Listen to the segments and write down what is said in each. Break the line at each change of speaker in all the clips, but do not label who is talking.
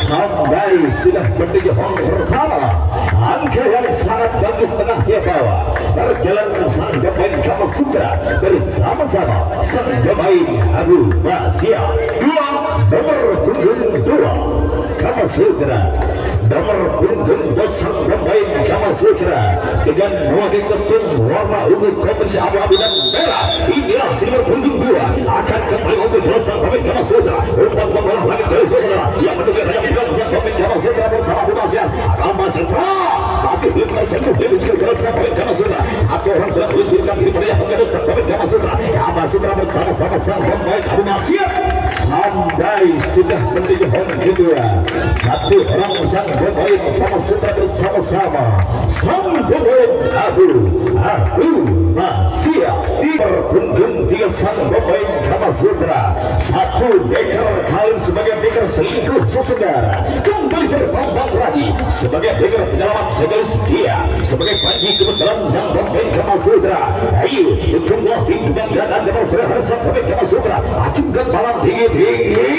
sampai sudah menuju home pertama. Angka yang sangat bagus tengah dia bawa. Berjalan sang pemain Kamasutra bersama-sama sang pemain Abu Masya. Nomor punggung 2 Kamasutra. Nomor punggung 2 sang pemain Kamasutra dengan memakai kostum warna ungu kombinasi abu-abu dan merah. Inilah si nomor punggung 2 akan kembali untuk sang pemain Kamasutra. Umpan membelah lagi dari saudara yang menduga hanya sang pemain Kamasutra bersama Abu Masya. Kamasutra masih belum tersentuh dari sang pemain Kamasutra. Atau orang sudah meluncurkan di wilayah menghadap sang pemain Kamasutra. Kamasutra bersama-sama sang pemain Abu Masya sampai sudah menuju home kedua. Satu orang sang pemain Kamasutra bersama-sama sang pemain Abu Masya di punggung 3 sang pemain Kamasutra. Satu deker kain sebagai deker selingkuh saudara kembali terbang lagi sebagai deker penyelamat segaris dia sebagai panji kebesaran sang pemain Kamasutra. Ayo dukunglah tim kebanggaan dan saudara sang pemain Kamasutra, acungkan balang tinggi-tinggi.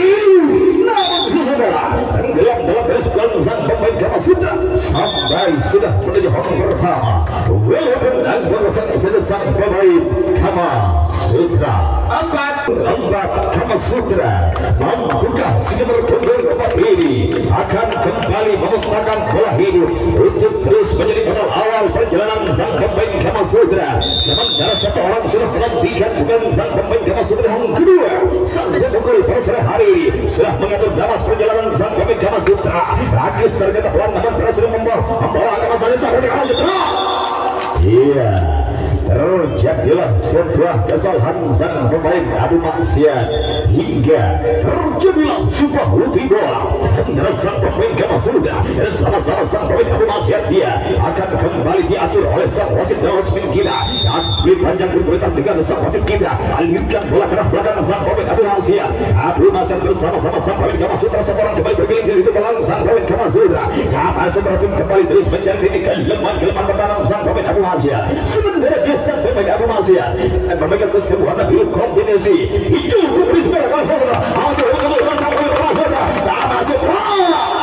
Namun saudara tenggelam dalam garis belakang sang pemain Kamasutra sampai sudah menuju home pertama. Walaupun anggota sang pemain Kamasutra empat Kamasutra mampukah si nomor punggung 4 ini akan kembali memutarkan bola hidup untuk terus menjadi modal awal perjalanan sang pemain Kamasutra. Sementara satu orang sudah menantikan bukan sang pemain Kamasutra yang kedua sampai pukul pada sore hari ini sudah mengatur damas perjalanan sang pemain Kamasutra. Rakis ternyata pelan namun berhasil membawa Kamasutra sang pemain Kamasutra. Iya, terjadilah sebuah kesalahan sang pemain Abu Maksiat hingga terjadilah sebuah ulti bola antara sang pemain Kamasutra dan sama-sama sang pemain Abu Maksiat. Dia akan kembali diatur oleh sang wasit dan wasit kita. Atlet panjang berkualitas dengan sang wasit kita alirkan bola ke belakang sang pemain Abu Maksiat. Abu Maksiat bersama-sama sang pemain Kamasutra seorang kembali berkeliling dari itu belakang sang pemain Kamasutra. Kamasutra pun kembali terus mencari titik kelemahan pertahanan sang pemain Abu Maksiat. Sementara dia sang pemain Abu Maksiat memegang kostum warna biru kombinasi hijau kuning merah Kamasutra.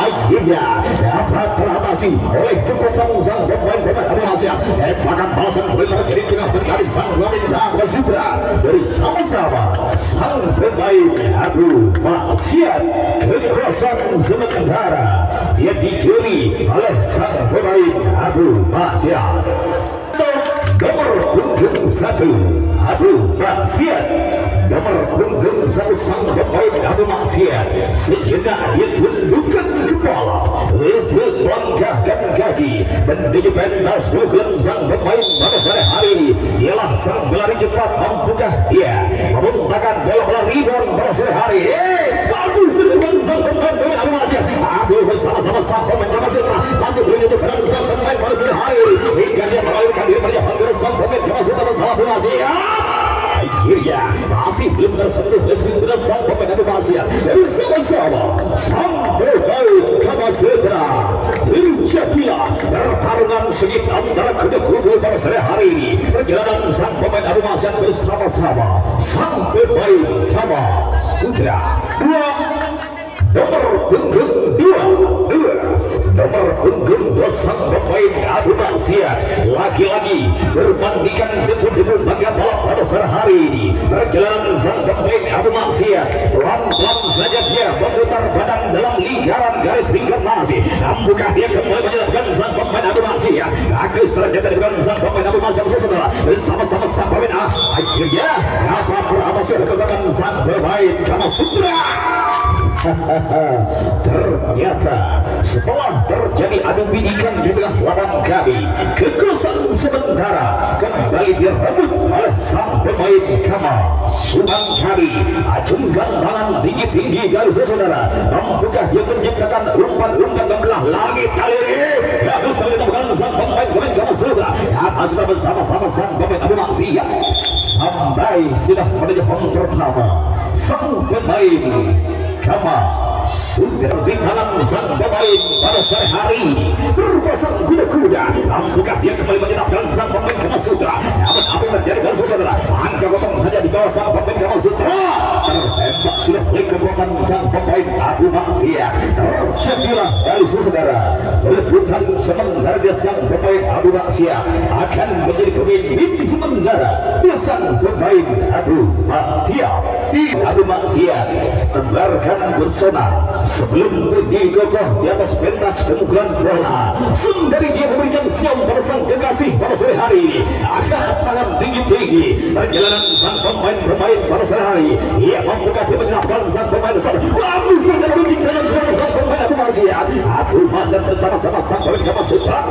Akhirnya dapat teratasi oleh kekuatan sang pemain Abu Maksiat. Bahkan balasan bola dari tengah berkali sang pemain Kamasutra bersama-sama sang pemain Abu Maksiat. Kekuasaan sementara dia dicuri oleh sang pemain Abu Maksiat. Nomor punggung 1 Abu Maksiat. Nomor punggung 1 sang pemain Abu Maksiat sejenak dia tundukkan kepala untuk melangkahkan kaki menuju pentas pukul sang pemain pada sore hari ini. Dialah sang pelari cepat mampukah dia memuntahkan bola-bola rebound pada sore hari. Bagus dengan sang pemain Abu Maksiat. Abu bersama-sama sang pemain Kamasutra masih menyentuh peran sang pemain pada sore hari ini hingga dia melahirkan diri pada sang pemain Kamasutra bersama Abu Maksiat. Akhirnya masih belum tersentuh dengan sang pemain Abu Maksiat bersama-sama sang pemain Kamasutra. Terjadilah pertarungan sengit antara kedua kubu pada sore hari ini. Perjalanan sang pemain Abu Maksiat bersama-sama sang pemain Kamasutra. Nomor punggung 2 nomor punggung 2 sang pemain Abu Maksiat lagi-lagi berbandingkan debu-debu bangga balap pada sore hari ini. Perjalanan sang pemain Abu Maksiat pelan-pelan saja dia memutar badan dalam lingkaran garis reinkarnasi. Nampakah dia kembali menyelamatkan sang pemain Abu Maksiat. Agus ternyata dengan sang pemain Abu Maksiat saudara bersama-sama sang pemain akhirnya dapat berhasil kekuatan sang pemain Kamasutra. Ternyata setelah terjadi adu bidikan di tengah lawan kami, kekuasaan sementara kembali direbut oleh sang pemain Kamasutra kami. Acungkan tangan tinggi-tinggi garis saudara, mampukah dia menciptakan umpan-umpan membelah langit kali ini? Bagus ditemukan sang pemain Kamasutra. Kamasutra bersama-sama sang pemain Abu Maksiat sampai sudah menuju home pertama. Sang pemain Kamasutra sudah di tangan sang pemain pada sore hari ini berpasang kuda-kuda. Apakah dia kembali menyenapkan sang pemain Kamasutra? Namun apa yang terjadi dengan saudara? Angka kosong saja di bawah sang pemain Kamasutra. Tertembak sudah oleh kekuatan sang pemain Abu Maksiat. Terjadilah dari saudara perebutan sementara dia sang pemain Abu Maksiat akan menjadi pemimpin sementara dia sang pemain Abu Maksiat. Abu Maksiat tebarkan bersona sebelum digogoh di atas pentas pemukulan bola. Sembari dia memberikan siom pada sang kekasih pada sore hari ini, angkat tangan tinggi-tinggi. Perjalanan sang pemain pada sore hari, ia mampukah dia menyenapkan sang pemain bersama. Bagus dengan logik dengan sang pemain Abu Maksiat. Abu Maksiat bersama-sama sang pemain Kamasutra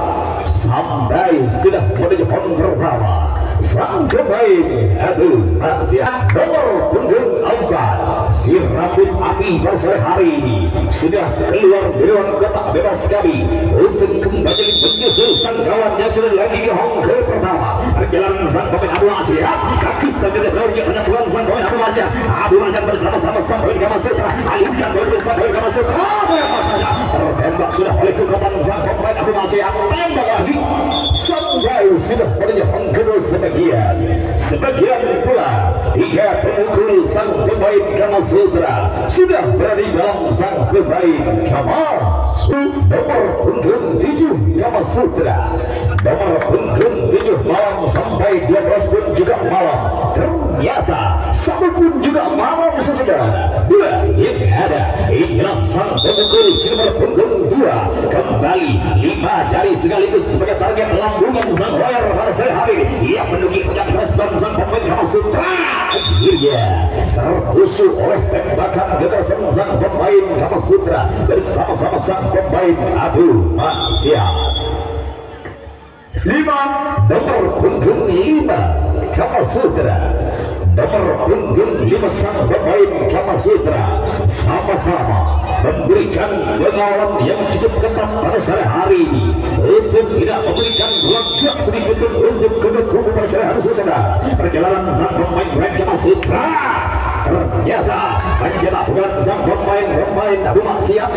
sampai sudah menuju poin pertama. Sang pemain Abu Maksiat nomor punggung 4, si rambut api pada sore hari ini sudah keluar dari ruang kotak bebas kami untuk kembali menyusul sang kawan yang sudah lagi di hongke pertama. Perjalanan sang pemain Abu Maksiat, kaki saja lagi penyatuan sang pemain Abu Maksiat. Abu Maksiat bersama-sama sang pemain Kamasutra alihkan bola sang pemain Kamasutra. Apa saja tertembak sudah oleh kekuatan sang pemain Abu Maksiat. Tembak lagi sampai sudah menuju hongke sebagian pula 3 pemukul sang pemain Kamasutra sudah berada di dalam sang pemain Kamasutra. Nomor punggung 7 Kamasutra, nomor punggung 7 malam sampai 12 pun juga malam. Ternyata 1 pun juga malam saudara. 2 yang ada inilah sang pemukul nomor punggung 2 kembali 5 jari sekaligus sebagai target lambungan sang layar pada sore hari. Ia menduki puncak respon sang pemain Kamasutra. Akhirnya tertusuk oleh tembakan kekerasan sang pemain Kamasutra bersama-sama sang pemain Abu Maksiat. 5 nomor punggung 5 Kamasutra, nomor punggung 5 sang pemain Kamasutra sama-sama memberikan pengawalan yang cukup ketat pada sore hari ini untuk tidak memberikan ruang gerak sedikit pun untuk kubu-kubu pada sore hari saudara. Perjalanan sang pemain Kamasutra ternyata bukan sang pemain Abu Maksiat.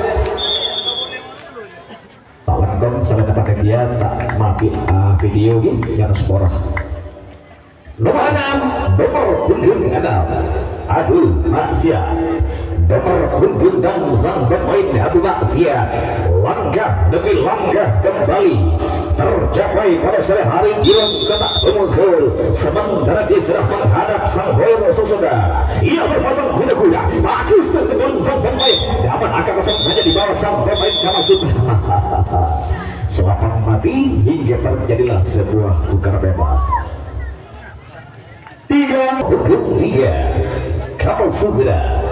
Kom salah dapat dia tak mati video ini yang sporah. Nomor 6 nomor punggung 6 Abu Maksiat, nomor punggung 6 sang pemain Abu Maksiat langkah demi langkah kembali tercapai pada sore hari di ruang kotak pemukul. Sementara dia sudah menghadap sang hero saudara. Ia berpasang kuda-kuda bagus dengan sang pemain, dapat angka kosong saja di bawah sang pemain Kamasutra. Selapan mati hingga terjadilah sebuah tukar bebas. 3 punggung 3 Kamasutra,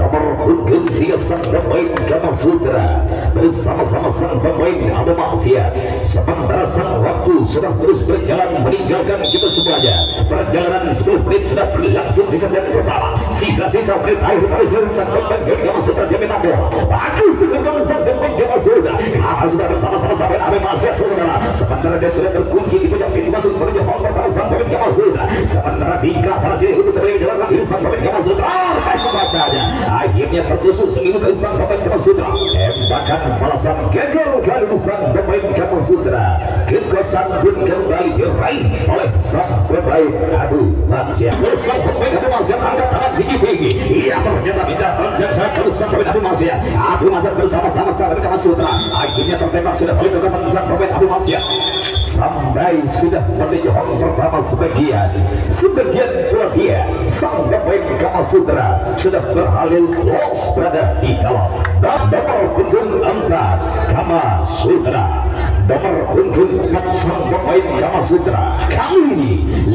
nomor punggung 3 sang pemain Kamasutra bersama-sama sang pemain Abu Maksiat. Sementara sang waktu sudah terus berjalan meninggalkan kita semuanya. Perjalanan 10 menit sudah berlangsung di set pertama. Sisa-sisa menit akhir pada sang pemain Kamasutra dia menang. Bagus dengan sang pemain Kamasutra. Sudah bersama-sama sampai Abu Maksiat saudara. Sementara dia sudah terkunci di puncak pintu masuk menuju hong pertama sang pemain Kamasutra. Sementara Dika salah sini untuk kembali jalan lagi sang pemain Kamasutra. Apa saja akhirnya tertusuk seminggu ke sang pemain Kamasutra. Tembakan balasan gagal kali sang pemain Kamasutra. Kekuasaan pun kembali diraih oleh sang pemain Abu Maksiat. Sang pemain Abu Maksiat angkat tangan tinggi-tinggi. Ia ternyata tidak panjang saat terus sang pemain Abu Maksiat. Abu Maksiat bersama-sama sang pemain Kamasutra akhirnya tertembak sudah oleh kekuatan sang pemain Abu Maksiat. Sampai sudah menuju hong pertama sebagian pula dia sang pemain Kamasutra sudah berhasil los berada di dalam. Nomor punggung 4 Kamasutra, nomor punggung 4 sang pemain Kamasutra kali ini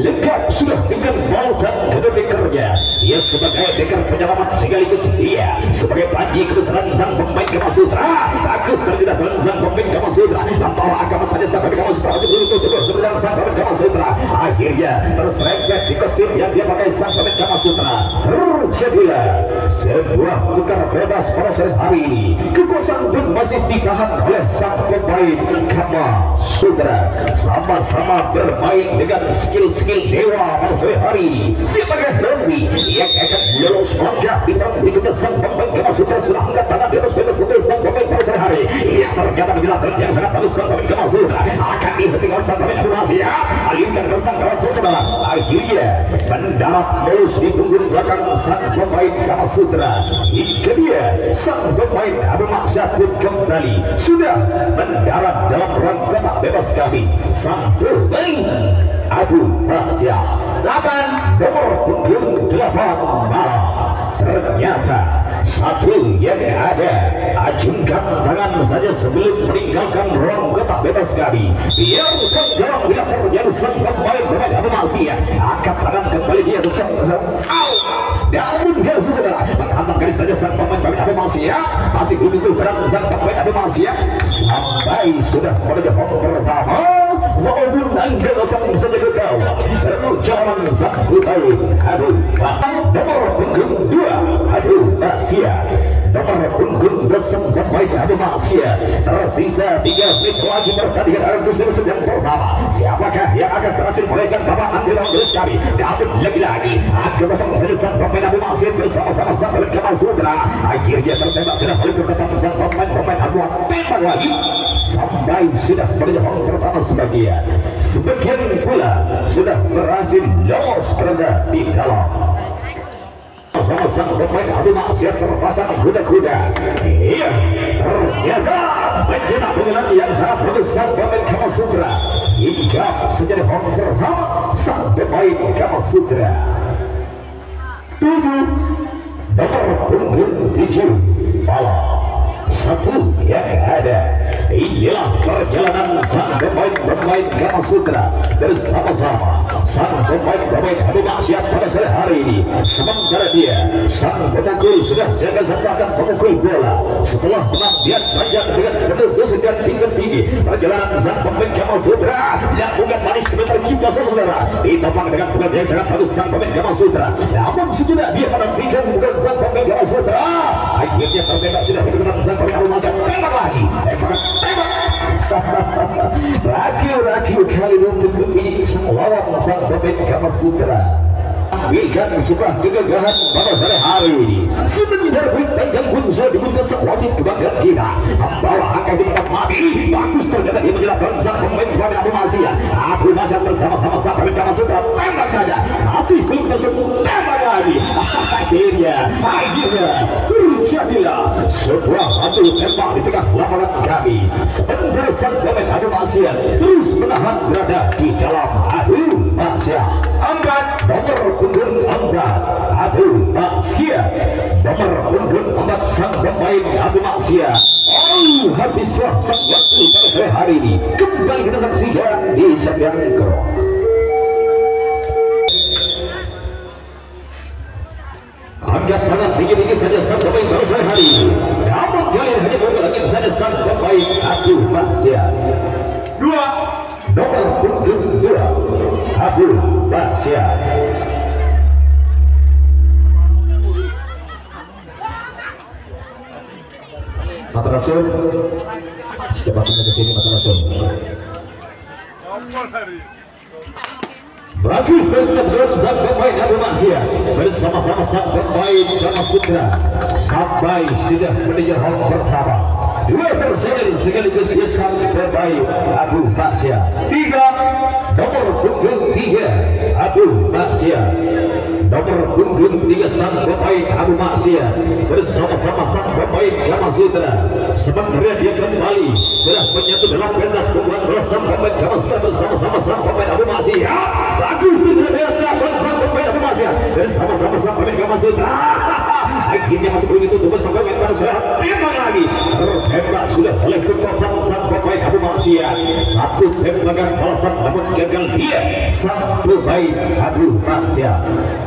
lengkap sudah dengan bal dan kedekarnya. Ia sebagai dekar penyelamat sekaligus dia sebagai panji kebesaran sang pemain Kamasutra. Bagus terlihat dan sang pemain Kamasutra membawa agama saja sang pemain Kamasutra sebenarnya sang pemain Kamasutra akhirnya terserempet di kostum yang dia pakai sang pemain Kamasutra. Terjadilah sebuah tukar bebas pada sore hari ini. Kekuasaan pun masih ditahan oleh sang pemain Kama Sutra. Sama-sama bermain dengan skill-skill dewa pada sore hari ini. Siapakah Dewi yang akan lolos langkah di tahun berikutnya? Sang pemain Kama Sutra sudah angkat tangan di atas pukul sang pemain pada sore hari. Ia ternyata menjelaskan yang sangat bagus. Sang pemain Kama Sutra akan dihentikan sang pemain Asia. Alihkan ke sang kawan sesebelah. Akhirnya mendarat mulus di punggung belakang sang pemain Kama Sutra. Hingga dia sang pemain Abu Maksya pun kembali sudah mendarat dalam rangka tak bebas kami. Sang pemain Abu Maksya 8 nomor punggung 8 malam. Ternyata satu yang ada, acungkan tangan saja sebelum meninggalkan ruang kotak bebas kami. Biarkan garam tidak terjadi sang pemain Abu Maksya. Angkat tangan kembali dia bersama. Namun dia saudara menghantam saja sang pemain Abu Maksya. Masih begitu berat sang pemain Abu Maksya sampai sudah pada babak pertama. Walaupun angka sang saja ke bawah, jalan sang pemain Abu Maksya nomor punggung 2 Abu Maksya. Nomor punggung sang pemain Abu Maksya. Tersisa 3 menit lagi pertandingan Agustus yang pertama. Siapakah yang akan berhasil meraihkan babak akhir terus kami? Dapat lagi-lagi angka sang saja sang pemain Abu Maksya bersama-sama sang pemain Kama Sutra. Akhirnya tertembak sudah balik ke kotak sang pemain Abu tembak lagi sampai sudah perjalanan pertama sebagian pula sudah berhasil lolos berada di dalam. Sama sang pemain Abu Maksya terpasang kuda-kuda. Iya, ternyata mencetak pengelan yang sangat besar pemain Kama Sutra. Hingga sejadi home pertama sang pemain Kama Sutra 7 nomor punggung 7 malam. Satu yang ada. Inilah perjalanan sang pemain Kama Sutra bersama-sama sang pemain Abu Maksya pada sore hari ini. Sementara dia sang pemukul sudah siaga akan memukul bola. Setelah menang dia panjang dengan penuh dan tinggi tinggi. Perjalanan sang pemain Kama Sutra yang bukan manis sebentar kita saudara ditopang dengan bukan yang sangat bagus sang pemain Kama Sutra. Namun sejenak dia menantikan bukan sang pemain Kama Sutra. Akhirnya tertembak sudah dikenakan sang pemain Abu Maksya. Tembak lagi. Laki-laki kali untuk memilih sang lawan sang pemain Kama Sutra. Ambilkan sebuah kegagahan pada sore hari ini. Sebentar panjang pun sudah dibuka wasit kebanggaan kita. Membawa angka bintang mati. Bagus ternyata dia menjelaskan sang pemain Abu Maksya. Abu Maksya bersama-sama sang pemain Kama Sutra. Tembak saja. Masih belum tersebut. Tembak lagi. Akhirnya terjadilah sebuah batu tembak di tengah lapangan kami. Sebentar sang pemain Abu Maksya terus menahan berada di dalam Abu Maksya. Angkat nomor punggung 4 Abu Maksya. Nomor punggung 4 sang pemain Abu Maksya. Habislah sang waktu pada sore hari ini. Kembali kita saksikan di Satyangkro. Angkat tangan tinggi-tinggi saja sang pemain pada sore hari ini. Namun kali ini hanya menggunakan saja sang pemain Abu Maksya. 2 nomor punggung 2 Abu Maksya. Mata Rasul, secepatnya ke sini Mata Rasul. Bagus terhadap sang pemain Abu Maksya bersama-sama sang pemain Kama Sutra sampai sudah menuju home pertama. 2 personil sekaligus dia sang pemain Abu Maksya. 3 nomor punggung 3 Abu Maksya. Nomor punggung 3 sang pemain Abu Maksya bersama-sama sang pemain Kama Sutra. Sementara dia kembali sudah menyatu dalam pentas punggungan sang pemain Kama Sutra bersama-sama sang pemain Abu Maksya. Bagus terhadap sang pemain Abu Maksya bersama-sama sang pemain Kama Sutra. Akhirnya masih begitu tuh sampai mental saya tembak lagi. Tertembak sudah oleh kekuatan sang pemain Abu Maksya. Satu tembakan balasan namun gagal dia sang pemain Abu Maksya.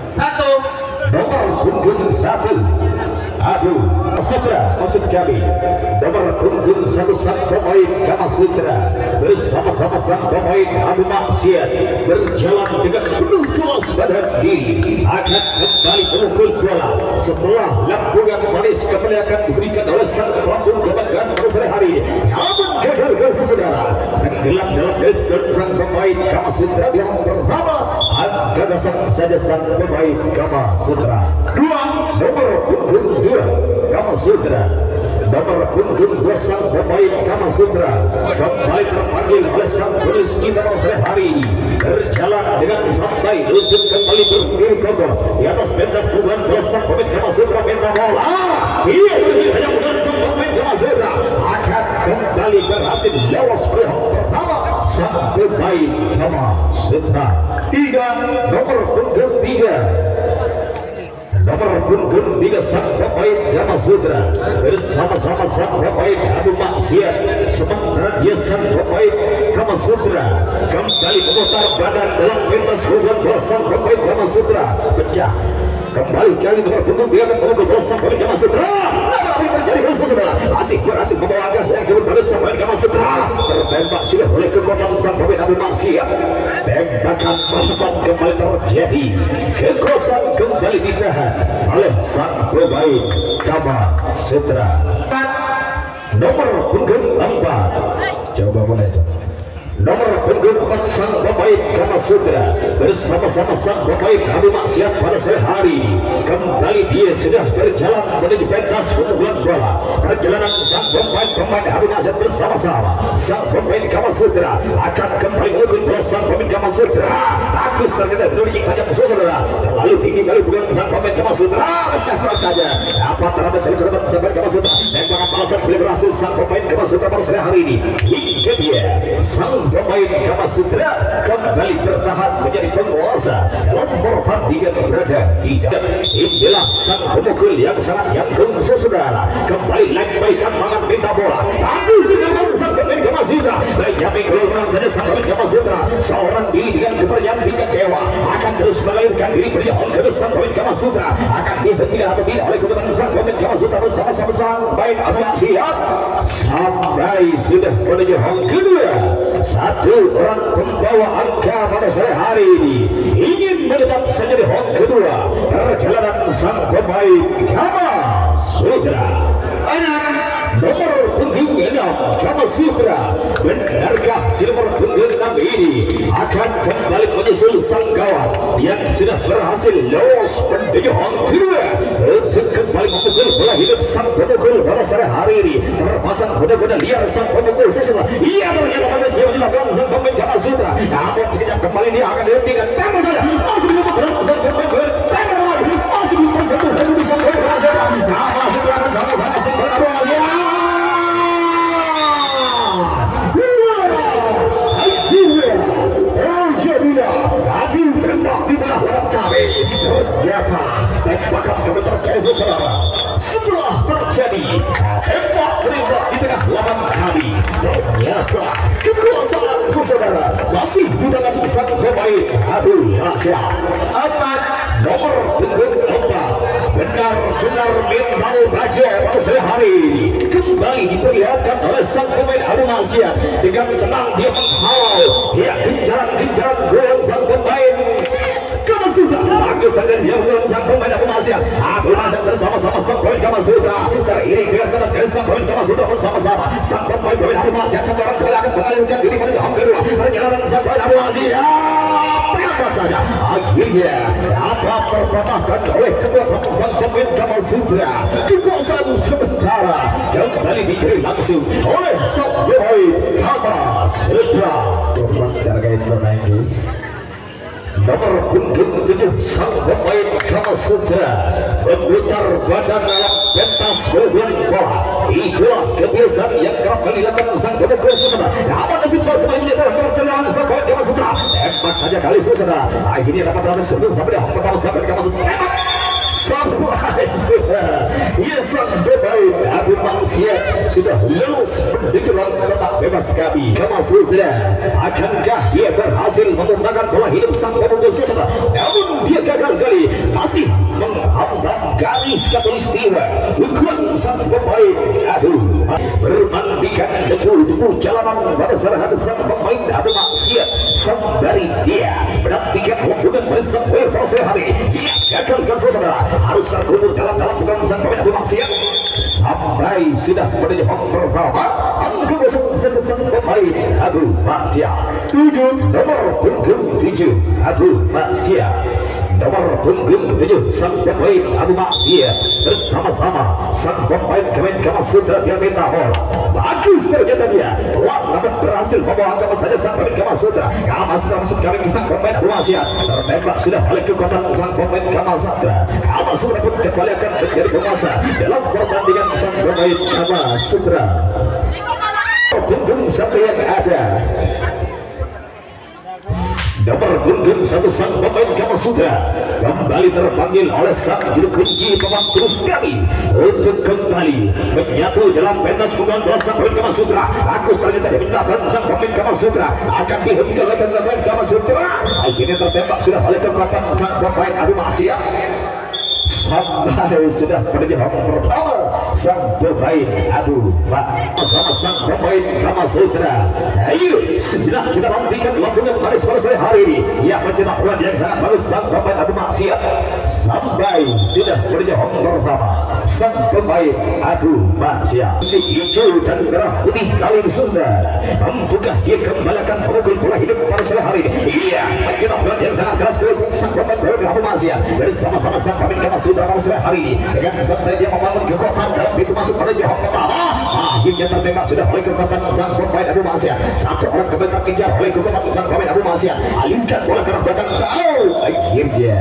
1 nomor punggung 1 Abu Sutra maksud kami. Nomor punggung 1 sang pemain Kama Sutra bersama-sama sang pemain Abu Maksya berjalan dengan penuh kewaspadaan diri akan kembali memukul bola setelah lampungan manis kembali akan diberikan oleh sang pelampung kebanggaan pada sore hari sang pemain Kamasutra yang pertama angka dasar saja sang pemain Kamasutra. Nomor punggung 2 Kamasutra, nomor punggung 2 sang pemain Kamasutra kembali terpanggil oleh sang polis kita sore hari ini, berjalan dengan santai, lutut kembali berdiri kokoh di atas pentas punggungan 2 sang pemain Kamasutra. Menang bola, iya hanya benar sang pemain Kamasutra akan kembali berhasil lolos pihak pertama sang pemain Kamasutra. Nomor punggung 3, nomor punggung 3 sang pemain Kamasutra bersama-sama sang pemain Abu Maksiat. Sementara dia sang pemain Kamasutra kembali memutar badan dalam pentas punggungan 2 sang pemain Kamasutra, pecah kembali kali nomor punggung 3 akan memukul bola sang pemain Kamasutra. Apa yang terjadi saudara? Asik berhasil membawa gas yang jauh pada sang pemain Kamasutra, tertembak sudah oleh kekuatan sang pemain Abu Maksiat. Tembakan barusan kembali terjadi, kekosongan kembali ditahan oleh sang pemain Kamasutra. Nomor punggung 4, coba mulai itu. Nomor punggung 4 sang pemain Kamasutra bersama-sama sang pemain Abu Maksiat pada sore hari kembali dia sudah berjalan menuju pentas pengumpulan bola. Perjalanan sang pemain Abu Maksiat bersama-sama sang pemain Kamasutra akan kembali mengukul bola sang pemain Kamasutra. Agus ternyata menuju tajam saudara, terlalu tinggi kali bukan sang pemain Kamasutra. Benar saja apa terhadap seluruh sang pemain Kamasutra, tembakan balasan belum berhasil sang pemain Kamasutra pada sore hari ini. Hingga dia sang pemain Kamasutra kembali tertahan menjadi penguasa dalam pertandingan berada di dalam. Inilah sang pemukul yang sangat jangkung saudara, kembali lembaikan tangan minta bola. Bagus dengan sang pemain Kamasutra, menyamping keluar saja sang pemain Kamasutra, seorang diri dengan kepercayaan tingkat dewa akan terus melahirkan diri berjalan ke sang pemain Kamasutra, akan dihentikan atau tidak oleh keputusan sang pemain Kamasutra bersama-sama sang pemain Abu Maksiat sampai sudah menuju hang kedua. Satu orang pembawa angka pada sore hari ini ingin menetap saja di hang kedua perjalanan sang pemain Kamasutra. Nomor punggung 6 Kamasutra, benarkah si nomor punggung 6 ini akan kembali menyusul sang kawan yang sudah berhasil lolos menuju hang kedua untuk kembali memukul bola hidup sang pemukul pada sore hari ini? Terpasang kuda-kuda liar sang pemukul sesama. Ia ternyata habis dia menjelakkan sang pemain Kamasutra, namun sekejap kembali dia akan dihentikan. Tembak saja, masih memukul sang pemain, tembak lagi, masih bersentuh dan bisa berhasil. Kamasutra sama-sama sang pemain adil tembak di belah lawan kami. Ternyata tembakan kami terjadi saudara. Setelah terjadi tembak menembak di tengah lawan kami, ternyata kekuasaan saudara masih di tangan sang pemain Abu Maksiat. Nomor punggung 4 benar-benar mental raja pada sore hari ini kembali diperlihatkan oleh sang pemain Abu Maksiat. Dengan tenang dia menghalau, dia genjaran gol sang pemain Kamasutra. Bagus dan dia gol sang pemain Abu Maksiat. Abu Maksiat bersama-sama sang pemain Kamasutra, teriring dengan tenang dari sang pemain Kamasutra bersama-sama sang pemain Abu Maksiat. Sekarang kembali akan mengalirkan diri menuju hang kedua perjalanan sang pemain Abu Maksiat. Tembak saja, akhirnya apa terpatahkan oleh kekuatan sang pemain Kamasutra. Kekuasaan sementara kembali dicari langsung oleh sang pemain Kamasutra. Terkait bermain nomor punggung 7 sang pemain Kamasutra memutar badan dalam pentas pengumpulan bola. Itulah kebiasaan yang kerap kali dilakukan sang pemukul saudara. Apa nasib soal kembali menyetor perserangan sang pemain Kamasutra? Tembak saja kali saudara, akhirnya dapat terus sebelum sampai di hang pertama sang pemain Kamasutra. Tembak sampai sudah dia sang pemain Abu Maksiat sudah lulus menuju kotak bebas kami. Kamasutra, akankah dia berhasil menumbangkan bola hidup sang pemukul saudara? Namun dia gagal kali, masih menghantam garis khatulistiwa. Bukan sang pemain Abu bermandikan debu-debu jalanan pada serahkan sang pemain Abu Maksiat. Sembari dia menantikan hubungan bersama proses hari, ia gagalkan saudara, harus terkubur dalam bukan sang pemain Abu Maksiat. sampai sudah menuju pertama. Angka kosong sebesar pemain Abu Maksya 7 nomor punggung 7 Abu Maksya nomor punggung 7 sang pemain Abu Maksya bersama-sama sang pemain Kemenkama Sutra Diamita Hall. Bagus ternyata dia namun berhasil membawa angka saja sang pemain Kama Sutra. Kama Sutra masuk kami ke sang pemain Abu Maksya, tertembak sudah balik ke kotak sang pemain Kama Sutra. Kama Sutra pun kembali akan menjadi penguasa dalam pertandingan sang pemain Kama Sutra. Punggung satu yang ada nomor punggung satu sang pemain Kama Sutra kembali terpanggil oleh sang juru kunci pemain terus kami untuk kembali menyatu dalam pentas punggungan bola sang pemain Kama Sutra. Agus ternyata diminta sang pemain Kama Sutra akan dihentikan oleh sang pemain Kama Sutra. Akhirnya tertembak sudah balik ke kotak sang pemain Abu Maksya. Sampai sudah menuju pertama sang pemain Abu Maksya sama sang pemain Kama Sutra. Ayo sejenak kita nantikan lakukan pada sore hari ini. Ya, mencetak poin yang sangat bagus sang pemain Abu Maksya. Sampai sudah menuju pertama sang pemain Abu Maksya. Si hijau dan merah putih kali ini sudah mampukah dia kembali akan memukul bola hidup pada sore hari ini. Iya, mencetak poin yang sangat keras sang pemain Abu Maksya bersama-sama sang pemain Kama Sutra pada sore hari ini. Dengan santai dia membangun kekuatan dalam pintu masuk pada jauh pertama. Akhirnya tertembak sudah oleh kekuatan sang pemain Abu Maksya. Satu orang kembali terkejar oleh kekuatan sang pemain Abu Maksya. Alihkan bola ke arah belakang. Akhirnya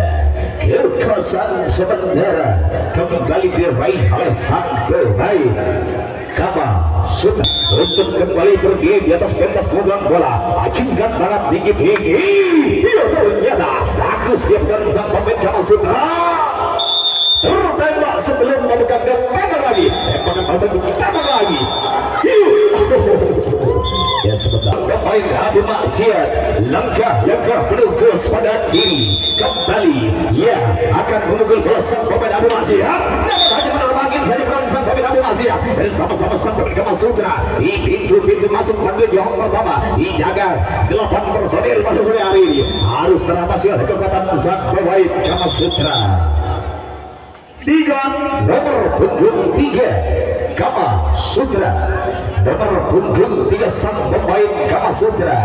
kekuasaan sementara kembali diraih oleh sang pemain Kama Sutra untuk kembali berdiri di atas pentas punggungan bola. Acungkan tangan tinggi-tinggi. Iya, ternyata aku siapkan sang pemain Kama Sutra. Tertembak sebelum memegang dan tembak lagi. Tembakan pasang tembak lagi. Ya, sebentar pemain Abu Maksya langkah penuh kewaspadaan diri kembali. Ya, akan memukul bola sang pemain Abu Maksya. Dapat hanya menerbangin saja bukan sang pemain Abu Maksya bersama-sama sang pemain Kama Sutra di pintu masuk panggil jauh pertama dijaga 8 personil pada sore hari ini. Harus teratasi oleh kekuatan sang pemain Kama Sutra. 3 nomor punggung 3 Kama Sutra, nomor punggung 3 sang pemain Kama Sutra.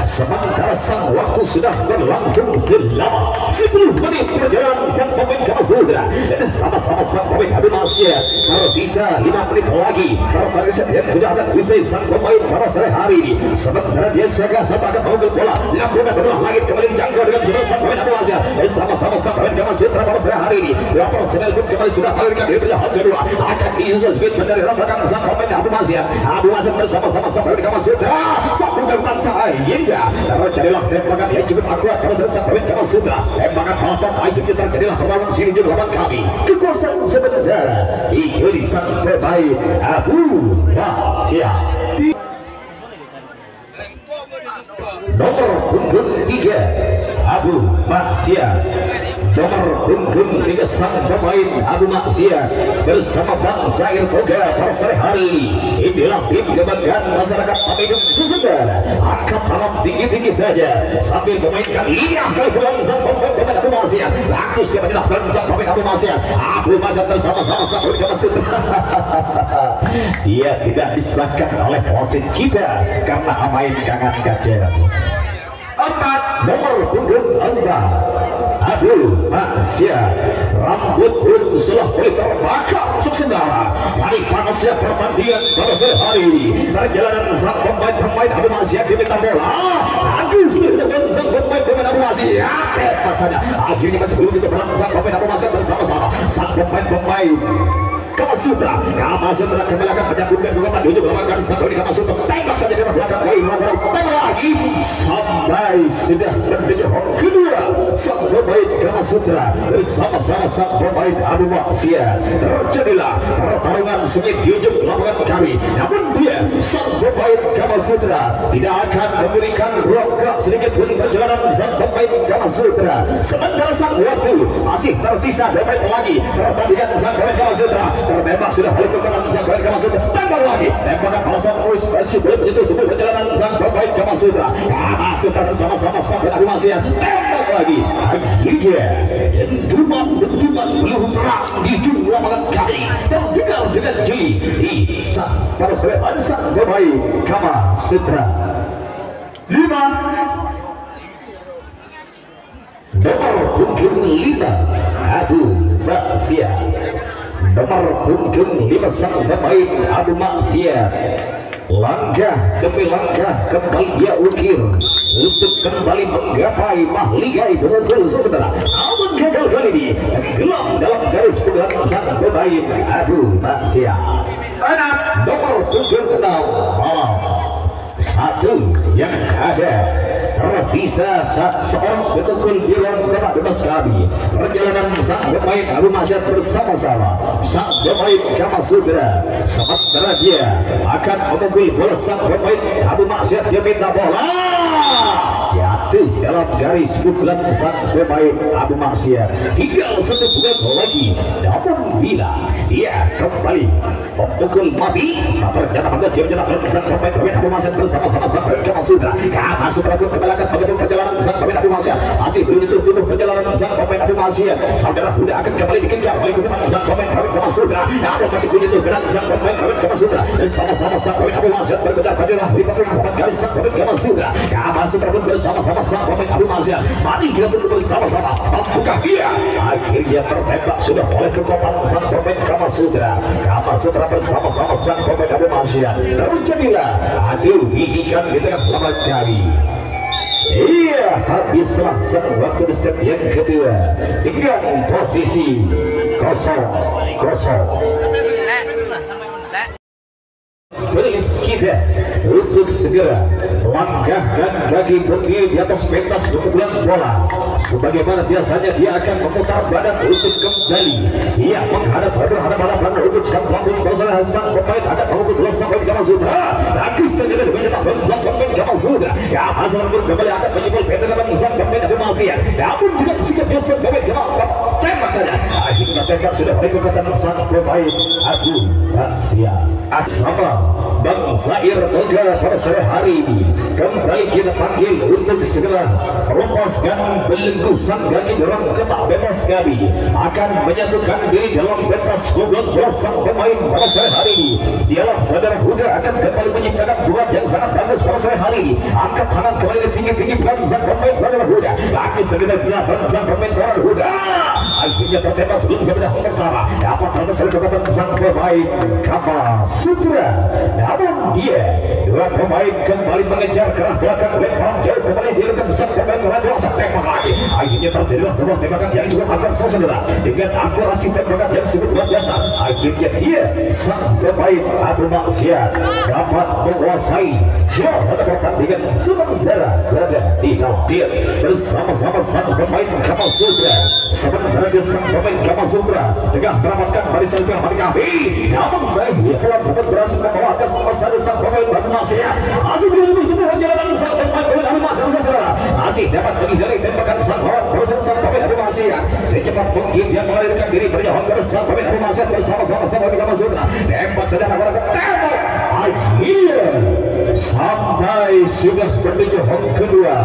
Sementara sang waktu sudah berlangsung selama 10 menit perjalanan sang pemain Kama Sutra dan sama-sama sang pemain Abu Maksya. Tersisa 5 menit lagi pertandingan yang sudah akan usai sang pemain pada sore hari ini. Sementara dia segera akan mengambil bola, lampunya berulang langit kembali dijangkau dengan sang pemain Abu Maksya. Sama-sama sang pemain Kama Sutra pada sore hari ini. Personel pun kembali sudah alirkan di perjalanan kedua akan disusul speed dari belakang sang pemain Abu Maksya. Abu Maksya bersama-sama sang pemain Kama Sutra sambungkan tangan hingga terjadilah tembakan yang cukup akurat pada sang pemain Kama Sutra. Tembakan pasang akhirnya terjadilah perlawanan sini di lawan kami. Kekuasaan sebenarnya diikuti sang pemain Abu Maksya. Nomor punggung 3 Abu Maksya, nomor punggung 3 sang pemain Abu Maksya bersama Bang Zair Toga pada sore hari ini. Inilah tim kebanggaan masyarakat Pamedung Sesungguhnya. Angkat tangan tinggi-tinggi saja sambil memainkan lidah kebulan sang pemain Abu Maksya. Laku siapa menyetakkan sang pemain Abu Maksya. Abu Maksya bersama-sama sang pemain Kama Sutra. Dia tidak disahkan oleh wasit kita karena main kangen gajah. 4 nomor punggung 4 Abu Maksya, rambut pun sudah mulai terbakar sebenarnya dari panasnya pertandingan pada sore hari ini. Perjalanan sang pemain Abu Maksya diminta bola. Agus dengan sang pemain Abu Maksya tepat saja. Akhirnya masih belum itu berang sang pemain Abu Maksya bersama-sama sang pemain Kama Sutra. Kama Sutra kembali akan menyambutkan kekuatan di ujung lapangan sampai Kama Sutra tembak saja dari belakang lagi tembak lagi sampai sudah menuju kedua sang pemain Kama Sutra bersama-sama sang pemain Abu Maksya. Terjadilah pertarungan sengit di ujung lapangan kami, namun dia sang pemain Kama Sutra tidak akan memberikan ruang gerak sedikit pun perjalanan sang pemain Kama Sutra. Sementara sang waktu masih tersisa 2 menit lagi pertandingan sang pemain Kama Sutra. tertembak sudah oleh ke kanan sang pemain Kamasutra. Tembak lagi, tembakan balasan masih belum menyentuh tubuh perjalanan sang pemain Kamasutra. Kamasutra bersama-sama sampai Abu Masya. Tembak lagi, akhirnya dentuman peluru perang di ujung lapangan kami terdengar dengan jeli di sang perseorangan sang pemain Kamasutra. 5 nomor punggung 5 Abu Masya. Nomor punggung 5 sang pemain Abu Masya. Langkah demi langkah kembali dia ukir untuk kembali menggapai mahligai betul saudara. Namun gagal kali ini tenggelam dalam garis puluhan sang pemain Abu Masya. Anak nomor punggung 6 malam satu yang ada tersisa seorang pemukul bilang kena bebas kami. Perjalanan sang pemain Abu Masya bersama-sama sang pemain Kamasutra. Sementara dia akan memukul bola sang pemain Abu Masya. Dia minta bola jatuh dalam garis pukulan sang pemain Abu Masya. Tinggal satu pukulan lagi. Namun bila dia kembali memukul mati, perjalanan dia menjelang sang pemain Abu Masya bersama-sama sang pemain Kamasutra. Kamasutra pun kembali akan mengambil perjalanan sang pemain Abu Masya. Masih belum tubuh perjalanan sang pemain Abu Masya. Saudara muda akan kembali dikejar oleh kebetulan sang pemain Kamasutra. Namun masih belum tubuh sang pemain Kamasutra. Dan sama-sama sang pemain Abu Masya berkejar padulah di pertengah kali sang pemain Kamasutra. Kamasutra pun bersama-sama sang pemain Abu Masya. Mari kita tunggu bersama-sama membuka dia. Akhirnya tertembak sudah oleh kekuatan sang pemain Kamasutra. Kamasutra bersama-sama sang pemain Abu Masya. Terjadilah adu bidikan di tengah lapangan kami. Iya, habislah sang waktu set yang kedua dengan posisi 0-0. Polis kita untuk segera melangkahkan kaki berdiri di atas pentas pukulan bola. Sebagaimana biasanya dia akan memutar badan untuk kembali. Ia menghadap hadapan untuk sang lambung bola. Sang pemain akan memukul bola sang pemain Kamasutra. Agus terjadi menyetak sang pemain Kamasutra. Kamasutra pun kembali akan menyebut pendengaran sang pemain Abu Masya. Namun dengan sikap biasa pemain Kamasutra tembak saja. Akhirnya tembak sudah oleh kekuatan sang pemain Abu Masya. Asama Bang Zair Toga pada sore hari ini kembali kita panggil untuk segera melepaskan belenggu sang kaki dorong ketak bebas kami. Akan menyatukan diri dalam pentas pukulan bola sang pemain pada sore hari ini. Dialah saudara Huda akan kembali menciptakan buat yang sangat bagus pada sore hari ini. Angkat tangan kembali ke tinggi-tinggi sang pemain saudara Huda. Lagi sebenarnya sang pemain saudara Huda. Akhirnya tertembak sebelum sebenarnya pertama. Dapat terus kekuatan sang pemain Kamasutra. Namun dia dua pemain kembali mengejar kerah belakang lempar jauh kembali dilakukan sang pemain bola sang tembak lagi. Akhirnya terjadilah sebuah tembakan yang cukup akur saudara dengan akurasi tembakan yang cukup luar biasa. Akhirnya dia sang pemain Abu Masya dapat menguasai jauh pada pertandingan sementara berada di dalam dia bersama-sama sang pemain Kamasutra. Sementara dia sang pemain Kamasutra tengah meramatkan barisan pemain kami. Namun dia telah berhasil membawa ke sang pemain Abu Masya. Masih belum tubuh perjalanan sang pemain Abu Masya saudara. Masih dapat menghindari tembakan sang pemain Abu Masya. Secepat mungkin dia melarikan diri berjauhan ke sang pemain Abu Masya bersama-sama sang pemain Kamasutra. Tembak saja tembak. Akhirnya sampai sudah menuju home kedua.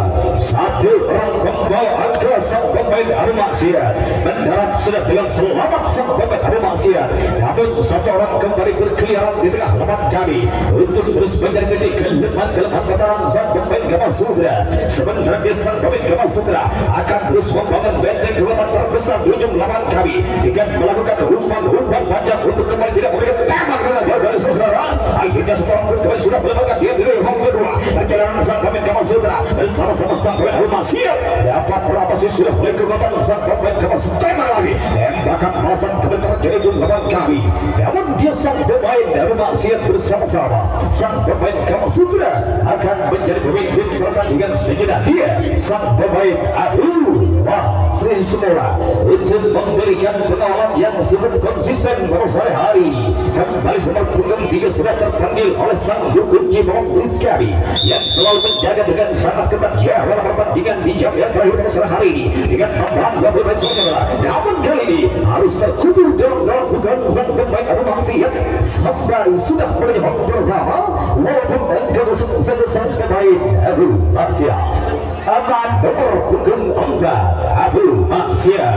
Satu orang membawa angka sang pemain Abu Masya mendarat sudah dengan selamat sang pemain Abu Masya. Namun satu orang kembali berkeliaran di tengah lapangan kami untuk terus mencari titik ke depan dalam angkatan sang pemain Kamasutra. Sebenarnya dia sang pemain Kamasutra akan terus membangun benteng kekuatan terbesar di ujung lapangan kami dengan melakukan umpan panjang untuk kembali tidak memberikan tembak dengan gagal saudara. Akhirnya seorang pun kembali sudah melepaskan dia di home kedua. Perjalanan sang pemain Kamasutra bersama-sama sang pemain Abu Masya dapat beratasi sudah mulai kekuatan sang pemain Kamasutra. Tembak lagi, tembakan balasan kembali terjadi di lapangan kami. Namun dia sang pemain Abu Masya bersama-sama sang pemain Kamasutra akan menjadi pemimpin pertandingan sejenak. Dia sang pemain Abu Masya semula untuk memberikan pengawalan yang cukup konsisten pada sore hari. Kembali semua punggung tiga sudah terpanggil oleh sang kunci Rizkabi yang selalu menjaga dengan sangat ketat jalan pertandingan di jam yang terakhir pada hari ini dengan membangga bermain saudara. Namun kali ini harus terkubur dalam bukan sang pemain Abu Maksiat sampai sudah menyebab pertama walaupun angka besar pemain Abu Maksiat. Aman nomor punggung 4 Abu Maksiat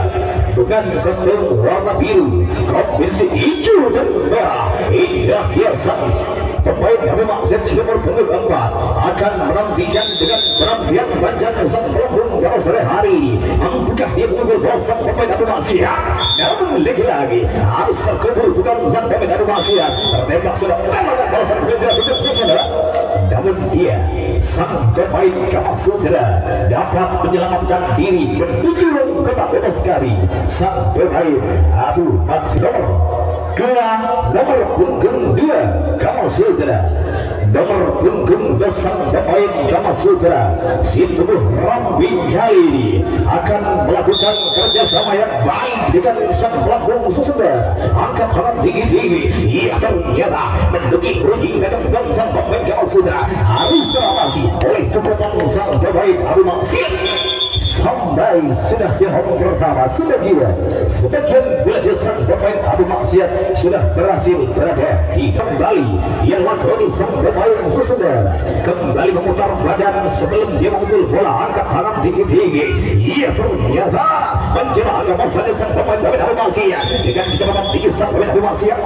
dengan kostum warna biru kombinasi hijau dan merah indah biasa. Pemain Abu Maksiat nomor punggung 4 akan menantikan dengan penantian panjang sang pelambung pada sore hari ini apakah dia mengunggul sang pemain Abu Maksiat. Namun lagi-lagi harus terkubur bukan sang pemain Abu Maksiat tertembak sudah tembakan balasan bendera untuk saudara. Namun dia sang pemain Kamasutra dapat menyelamatkan diri menuju kota bebas kari. Sang pemain Abu Maksiat nomor punggung 2 Kamasutra, nomor punggung sang pemain Kamasutra si tubuh Rambing kali ini akan melakukan kerjasama yang baik dengan sang pelambung sesudah angkat tangan tinggi-tinggi. Ia ternyata menduki runjing dan sang pemain Kamasutra harus terawasi oleh kekuatan sang pemain Abu Maksiat. Sampai sudah di home pertama sebagian belajar sang pemain Abu Maksiat sudah berhasil berada di kembali. Dia lakoni sang pemain sesudah kembali memutar badan sebelum dia memukul bola angkat tangan tinggi-tinggi. Ia ternyata menjelang anggapan saja sang pemain Abu Maksiat dengan kecepatan tinggi sang pemain Abu Maksiat.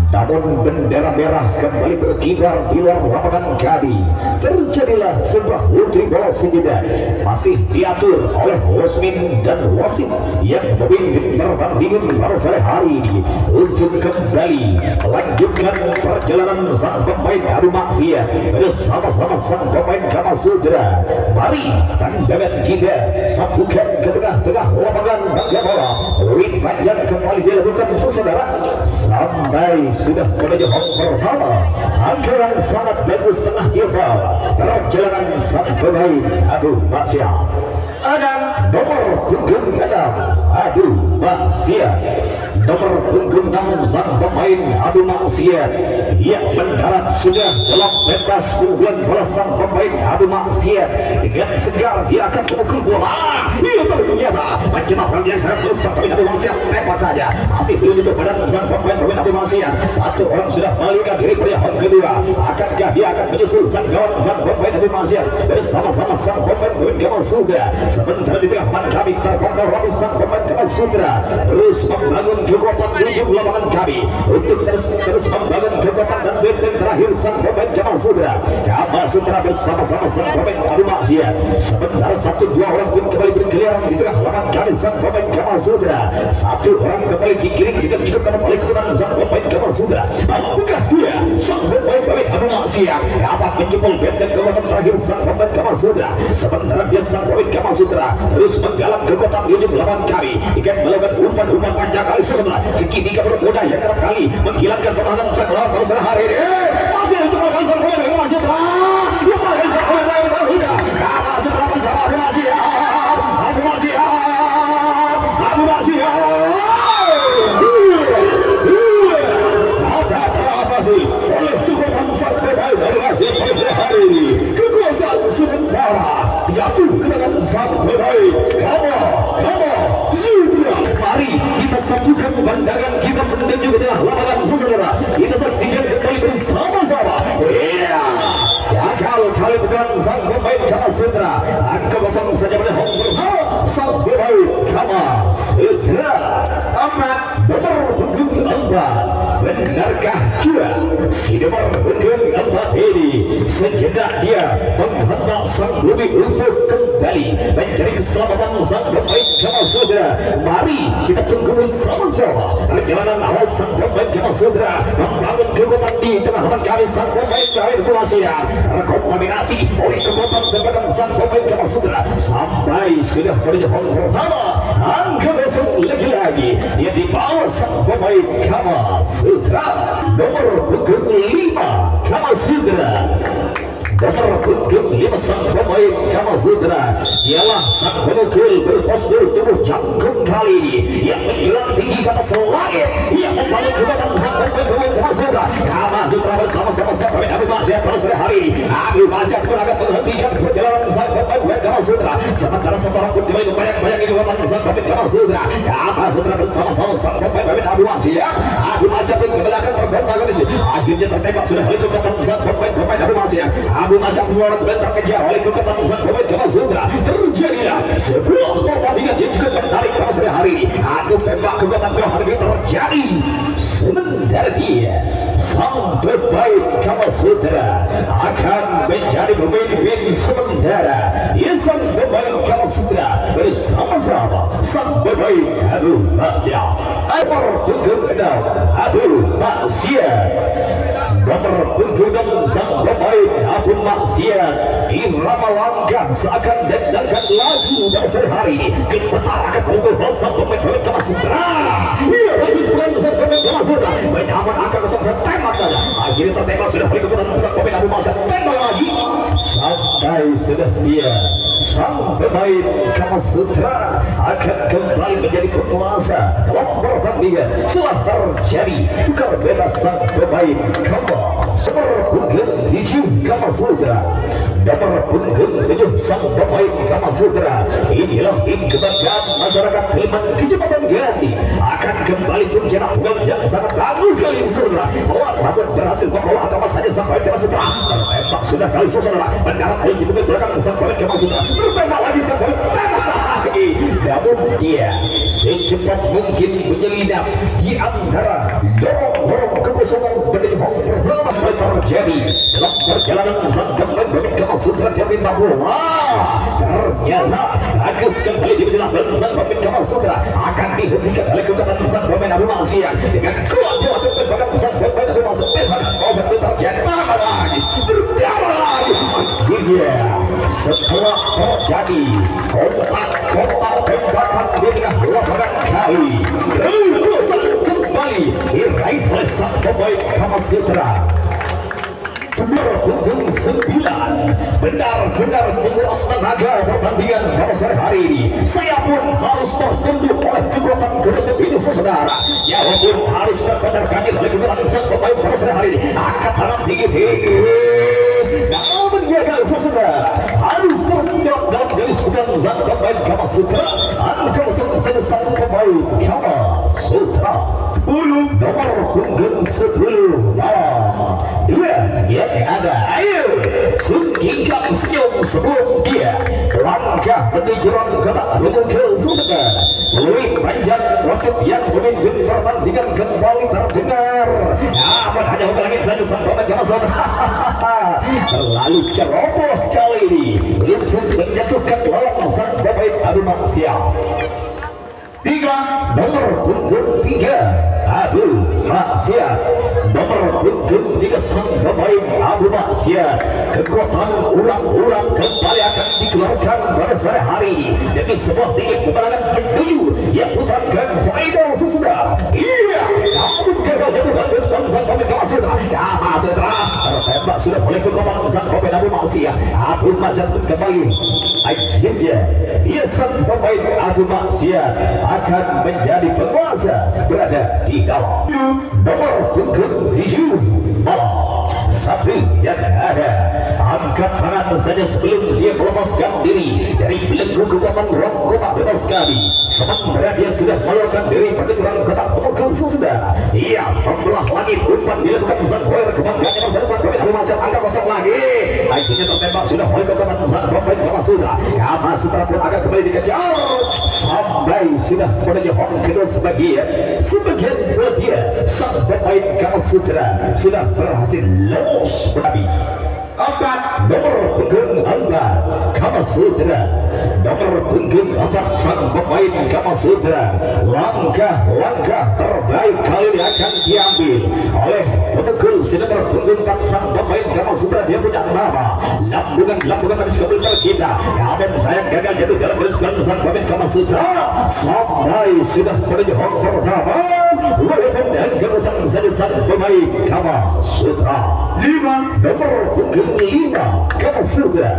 Namun bendera merah kembali berkibar di luar lapangan kami. Terjadilah sebuah ulti bola sejenak masih diatur oleh Wasmin dan wasit yang memimpin pertandingan pada sore hari ini untuk kembali melanjutkan perjalanan sang pemain Abu Maksiat bersama-sama sang pemain Kamasutra. Mari pandangan kita satukan ke tengah-tengah lapangan bola. Win panjang kembali dilakukan saudara sampai sudah menuju home pertama. Angka yang sangat bagus tengah tiba perjalanan sang pemain Abu Maksiat. Ada nomor punggung 6 Abu Maksiat, nomor punggung 6 sang pemain Abu Maksiat yang mendarat sudah dalam pentas pukulan bola sang pemain Abu Maksiat. Dengan segar dia akan memukul bola. Ia ternyata mencetak yang sangat besar pemain Abu Maksiat. Tembak saja masih belum itu badan sang pemain Abu Maksiat. Satu orang sudah melarikan diri pada home kedua. Akankah dia akan menyusul sang kawan sang pemain Abu Maksiat bersama-sama sang pemain Kamasutra. Sementara di tengah pan kami terpandang rapi sang pemain Kamasutra terus membangun kekuatan menuju lapangan kami untuk terus membangun kekuatan dan benteng terakhir sang pemain Kamasutra. Kamasutra bersama-sama sang pemain Abu Maksiat. Sementara 1-2 orang pun kembali berkeliaran di tengah lapangan kami sang pemain Kamasutra. 1 orang kembali dikirim dengan cukup oleh kekuatan sang pemain Kamasutra. Apakah dia sang pemain Abu Maksiat dapat menjempol benteng kekuatan terakhir sang pemain Kamasutra. Sementara dia sang pemain Kamasutra terus menggalang kekuatan di ujung lawan kami dengan melakukan umpan panjang kali sebelah segitiga bermuda yang kerap kali menghilangkan pertahanan sang lawan pada sore hari ini. Masih untuk melakukan sang pemain Kamasutra. Lupakan sang pemain bermuda Kamasutra bersama Abu Maksiat. Abu Maksiat oleh kekuatan sang pemain Abu Maksiat pada sore hari ini. Kekuasaan sementara jatuh ke dalam sang pemain Kamasutra. Mari kita satukan pandangan kita menuju ke tengah lapangan saudara. Kita saksikan kembali bersama-sama. Iya, gagal kali bukan sang pemain Kamasutra. Angka kosong saja pada home pertama sang pemain Kamasutra. Nomor punggung 4. Benarkah juga si nomor punggung 4 ini sejenak dia menghentak sang bumi untuk kembali mencari keselamatan sang pemain Kamasutra. Mari kita tunggu bersama-sama perjalanan awal sang pemain Kamasutra membangun kekuatan di tengah lawan kami sang pemain Abu Maksiat. Terkontaminasi oleh kekuatan tembakan sang pemain Kamasutra sampai sudah menuju home pertama. Angka besok lagi-lagi dia di bawah sang pemain Kamasutra. Nomor punggung 5 Kamasutra, nomor punggung 5 sang pemain Kamasutra. Dialah sang pemukul berpostur tubuh jangkung kali ini yang menjulang tinggi ke atas langit, yang membangun kekuatan sang pemain Kamasutra. Kamasutra bersama-sama sang pemain Abu Masyad pada sore hari ini. Abu Masyad pun akan menghentikan perjalanan sang pemain Kamasutra. Sementara seorang pun kembali membayang-bayangi kekuatan sang pemain Kamasutra. Kamasutra bersama-sama sang pemain Abu Masyad. Abu Masyad pun kembali akan tergombang ke sini. Akhirnya tertembak sudah oleh kekuatan sang pemain Abu Masyad. Abu Masyad seorang kembali terkejar oleh kekuatan sang pemain Kamasutra. Terjadilah sebuah pertandingan yang juga menarik pada sore hari ini. Adu tembak kekuatan hari ini terjadi. Sementara dia sang pemain Kamasutra akan menjadi pemimpin sementara. Dia sang pemain Kamasutra bersama-sama sang pemain Abu Masyad. Nomor punggung 6 Abu Masyad. Nomor punggung 6 sang pemain Abu Masyad. Irama langkah seakan dendangkan lagu pada sore hari ini. Gemetar akan pukul sang pemain Kamasutra. Ia habis pulang sang pemain Kamasutra. Menyaman angka kosong tembak saja. Akhirnya tertembak sudah berikutnya sang pemain Abu Masyad. Tembak lagi. Sampai sudah dia sang pemain Kamasutra akan kembali menjadi penguasa dalam pertandingan. Setelah terjadi tukar bebas sang pemain Kamasutra. Nomor punggung 7 Kamasutra. Nomor punggung 7 sang pemain Kamasutra. Inilah tim kebanggaan masyarakat Sleman Kecamatan Gandhi akan kembali mencetak gol yang sangat bagus kali ini saudara. Namun berhasil membawa atau saja sampai Kamasutra. Tertembak sudah kali saudara. Mendarat di belakang sang pemain Kamasutra. Tertembak lagi sang pemain. Tembak lagi. Namun dia secepat mungkin menyelinap di antara dorong kekosongan penyelam pertama terjadi dalam perjalanan sang pemain Kamasutra dari bola. Ternyata Agus kembali dibilang sang pemain Kamasutra akan dihentikan oleh kekuatan sang pemain Abu Masyad dengan kuat jawa tembakan sang pemain Abu Masyad. Tembakan proses itu terjadi tambah lagi berdamai lagi. Akhirnya setelah terjadi kotak tembakan di tengah lapangan kali kembali diraih oleh sang pemain Kamasutra. Nomor punggung 9 benar-benar menguras tenaga pertandingan pada sore hari ini. Saya pun harus tertunduk oleh kekuatan kedua ini saudara. Ya pun harus terkotar-katir oleh kekuatan sang pemain pada sore hari ini. Angkat tangan tinggi-tinggi. Namun gagal saudara. Harus tertunduk dalam garis bukan sang pemain Kamasutra. Angka saja sang pemain Kamasutra. 10 nomor punggung 10 2 yang ada. Ayo sungkingkan senyum sebelum dia langkah menuju ruang kotak pemukul saudara. Peluit panjang wasit yang memimpin pertandingan kembali terdengar. Namun hanya menangin saja sang pemain Kamasutra. Terlalu ceroboh kali ini untuk menjatuhkan lawan sang pemain Abu Masyad. 3 nomor punggung 3 Abu Masyad. Nomor punggung 3 sang pemain Abu Masyad. Kekuatan ulang-ulang kembali akan dikeluarkan pada sore hari ini demi sebuah tiket kemenangan menuju yang putaran final sesudah. Iya, namun gagal jatuh bagus sang pemain Kamasutra. Kamasutra tertembak sudah oleh kekuatan sang pemain Abu Masyad. Abu Masyad kembali. Akhirnya dia sang pemain Abu Masyad akan menjadi penguasa berada di dalam nomor punggung 7 satu yang ada. Angkat tangan saja sebelum dia melepaskan diri dari belenggu kekuatan ruang kotak bebas kali. Sementara dia sudah melakukan diri pada ruang kotak pemukul saudara. Ia membelah langit umpan dilakukan sang boy kebanggaan masa sang pemain Abu Masyad. Angka kosong lagi. Akhirnya tertembak sudah oleh kekuatan sang pemain Kamasutra. Kamasutra pun akan kembali dikejar sampai sudah menuju home kedua sebagian buat dia sang pemain Kamasutra sudah berhasil lolos berani. 4 nomor punggung 4 Kamasutra. Nomor punggung 4 sang pemain Kamasutra. Langkah terbaik kali ini akan diambil oleh pemukul nomor punggung 4 sang pemain Kamasutra. Dia punya nama lambungan habis kabel tercinta. Namun sayang gagal jatuh dalam garis sang pemain Kamasutra sampai sudah menuju home pertama. Walaupun dan kebesaran saja sang pemain Kamasutra. 5 nomor punggung punggung 5 Kamasutra.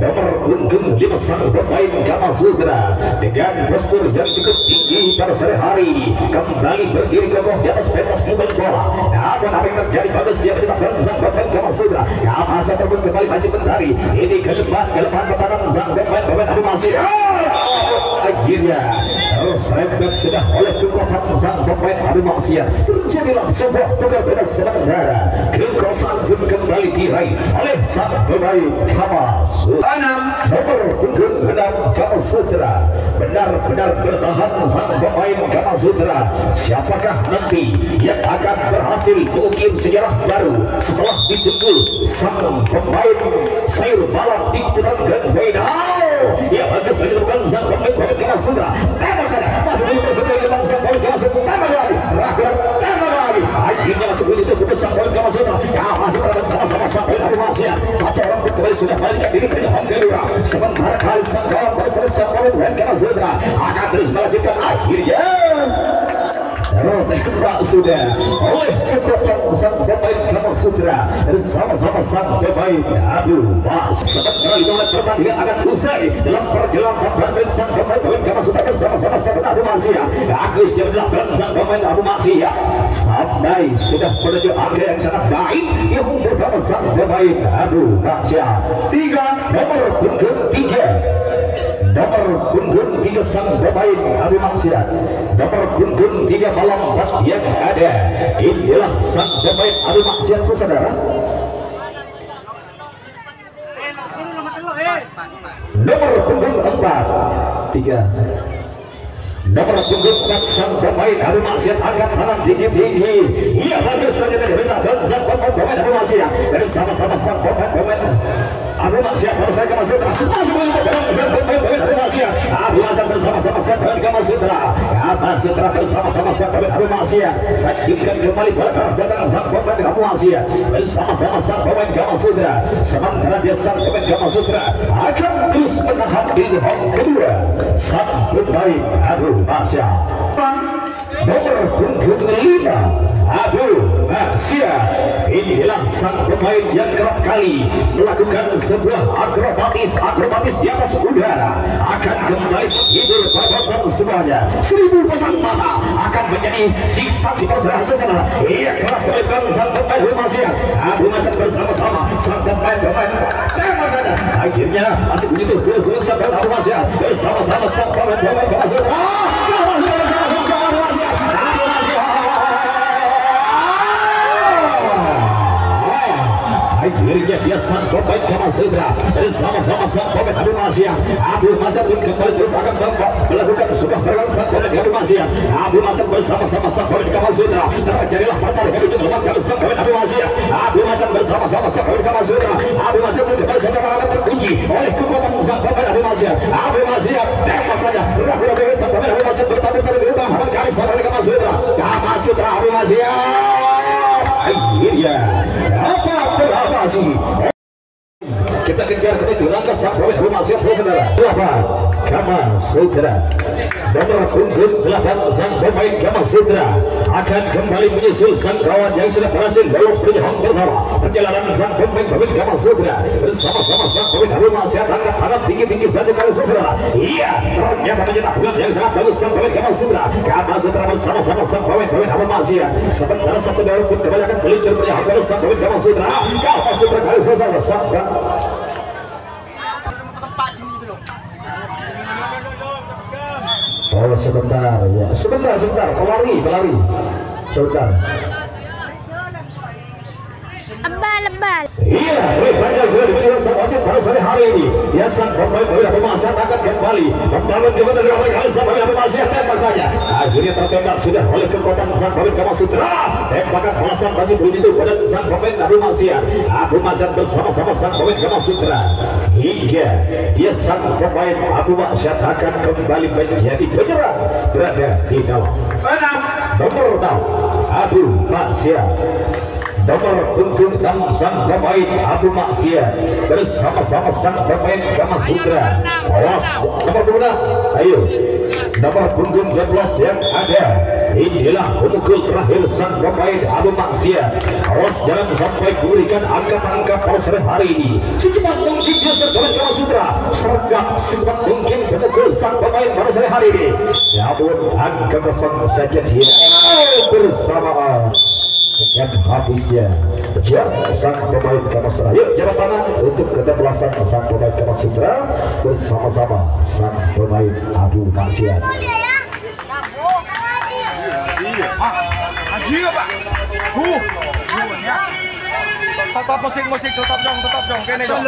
Nomor punggung 5 sang pemain Kamasutra dengan postur yang cukup tinggi pada sore hari ini, kembali berdiri kokoh di atas pentas pukul bola. Namun apa yang terjadi bagus dia bertetap sang pemain Kamasutra. Kamasa terbun kembali masih mentari. Ini kelemahan pertahanan sang pemain Abu Masih. Akhirnya terserempet sudah oleh kekuatan sang pemain Abu Maksiat. Terjadilah sebuah tukar beda sementara. Kekuasaan pun kembali diraih oleh sang pemain Kamasutra. Nomor punggung 6 Kamasutra. Benar-benar bertahan sang pemain Kamasutra. Siapakah nanti yang akan berhasil mengukir sejarah baru setelah ditunggu sang pemain sayur malam di putaran final? Ya bagus lagi dilakukan sang pemain Kamasutra. Tembak saja, masih belum tersentuh tentang sang pemain Kamasutra. Tembak lagi, rakyat tembak lagi. Akhirnya masih belum itu sang pemain Kamasutra. Kamasutra bersama-sama sang pemain Abu Maksiat. Satu orang pun kembali sudah balik diri pada home kedua. Sementara kali sang kawan bersama sang pemain Kamasutra akan terus melanjutkan. Akhirnya tembak sudah oleh kekuatan sang pemain Kamasutra bersama-sama sang pemain Abu Maksiat. Sementara 5 menit pertandingan akan usai dalam pergelangan badminton sang pemain Kamasutra bersama-sama sang Abu Maksiat. Agus yang dilakukan sang pemain Abu Maksiat sampai sudah menuju angka yang sangat baik yang bersama sang pemain Abu Maksiat. Nomor punggung 3 nomor punggung 3 sang pemain Abu Maksiat. Nomor punggung 3 malam 4 yang ada inilah sang pemain Abu Maksiat saudara. Nomor punggung 4 nomor punggung 4 sang pemain Abu Maksiat angkat tangan tinggi-tinggi. Iya bagus ternyata dan sang pemain Abu Maksiat dari sama-sama sang pemain Abu Maksiat bersama Kamasutra. Masih belum sang pemain Abu Maksiat. Abu Maksiat bersama-sama sang pemain Kamasutra. Kamasutra bersama-sama sang pemain Abu Maksiat. Sajikan kembali pada belakang sang pemain Abu Maksiat bersama-sama sang pemain Kamasutra. Sementara dia sang pemain Kamasutra akan terus menahan di home kedua sang pemain Abu Maksiat. Nomor punggung 5 Abu Maksiat. Inilah sang pemain yang kerap kali melakukan sebuah akrobatis di atas udara. Akan kembali menghibur para semuanya. 1000 pasang mata akan menjadi saksi saudara. Ia keras melakukan sang pemain Abu Maksiat. Abu Maksiat bersama-sama sang pemain tembak saja. Akhirnya masih begitu buruk sang pemain Abu Maksiat bersama-sama sang pemain Kamasutra. Akhirnya dia sang pemain Kamasutra bersama-sama sang pemain Abu Maksiat. Abu Maksiat pun kembali terus akan melakukan sebuah perang sang pemain Abu Maksiat. Abu Maksiat bersama-sama sang pemain Kamasutra. Terjadilah pertarungan ujung lemah sang pemain Abu Maksiat. Abu Maksiat bersama-sama sang pemain Kamasutra. Abu Maksiat pun kembali saja akan terkunci oleh kekuatan sang pemain Abu Maksiat. Abu Maksiat tembak saja. Ragu-ragu sang pemain Abu Maksiat bertanding pada berubah hampir kali sang pemain Kamasutra. Kamasutra Abu Maksiat. Akhirnya apa sih? Kita kejar ke langkah sang pemain Abu Maksiat saudara. 8 Kamasutra. Nomor punggung 8 sang pemain Kamasutra akan kembali menyusul sang kawan yang sudah berhasil lolos dari home pertama. Perjalanan sang pemain Kamasutra bersama-sama sang pemain Abu Maksiat angkat tangan tinggi-tinggi saja kali saudara. Iya, ternyata mencetak gol yang sangat bagus sang pemain Kamasutra. Kamasutra bersama-sama sang pemain Abu Maksiat. Sementara satu dorong pun kembali akan meluncur dari home sang pemain Kamasutra. Kamasutra kali saudara sang oh sebentar ya, sebentar pelari sebentar.
Lebal.
Iya, banyak sudah diberikan sang wasit pada sore hari ini. Ya sang pemain Abu Maksiat akan kembali membangun kepada kembali kali sang pemain Abu Maksiat tembak saja. Akhirnya tertembak sudah oleh kekuatan sang pemain Kamasutra. Tembakan balasan masih belum itu pada sang pemain Abu Maksiat. Abu Maksiat bersama-sama sang pemain Kamasutra. Hingga dia sang pemain Abu Maksiat akan kembali menjadi penyerang berada di dalam nomor 6 Abu Maksiat. Nomor punggung 6 sang pemain Abu Maksiat bersama-sama sang pemain Kamasutra. Awas nomor punggung 6. Ayo nomor punggung 12 yang ada. Inilah pemukul terakhir sang pemain Abu Maksiat. Awas jangan sampai diberikan angka-angka pada sore hari ini. Secepat mungkin geser dengan Kama Sutra, sergap secepat mungkin pemukul sang pemain pada sore hari ini. Namun angka kosong saja dia bersamaan dengan habisnya jam sang pemain Kama Sutra. Yuk jalan tangan untuk ke-12 sang pemain Kama Sutra bersama-sama sang pemain Abu Maksiat.
Tetap musik, tetap dong, kene dong.